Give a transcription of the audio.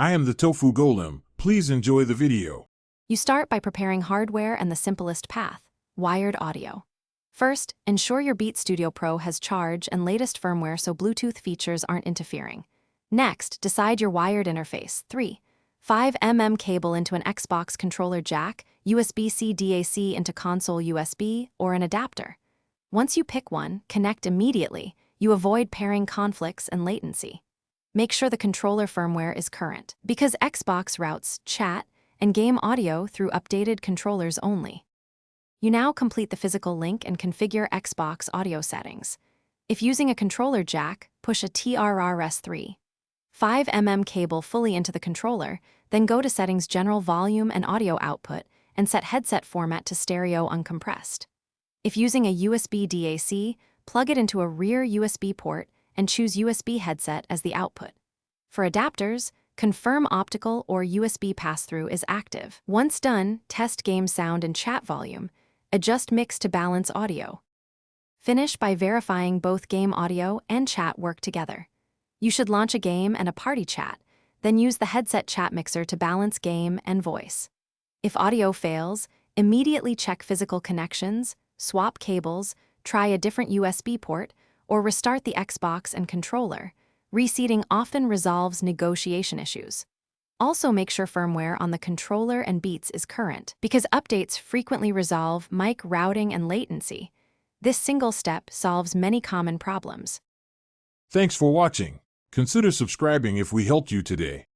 I am the Tofu Golem. Please enjoy the video. You start by preparing hardware and the simplest path, wired audio. First, ensure your Beat Studio Pro has charge and latest firmware so Bluetooth features aren't interfering. Next, decide your wired interface. 3. 5mm cable into an Xbox controller jack, USB-C DAC into console USB, or an adapter. Once you pick one, connect immediately. You avoid pairing conflicts and latency. Make sure the controller firmware is current, because Xbox routes chat and game audio through updated controllers only. You now complete the physical link and configure Xbox audio settings. If using a controller jack, push a TRRS 5mm cable fully into the controller, then go to Settings General Volume and Audio Output and set headset format to stereo uncompressed. If using a USB DAC, plug it into a rear USB port and choose USB headset as the output. For adapters, confirm optical or USB pass-through is active. Once done, test game sound and chat volume. Adjust mix to balance audio. Finish by verifying both game audio and chat work together. You should launch a game and a party chat, then use the headset chat mixer to balance game and voice. If audio fails, immediately check physical connections, swap cables, try a different USB port, or restart the Xbox and controller. Reseating often resolves negotiation issues. Also make sure firmware on the controller and Beats is current, because updates frequently resolve mic routing and latency. This single step solves many common problems. Thanks for watching. Consider subscribing if we helped you today.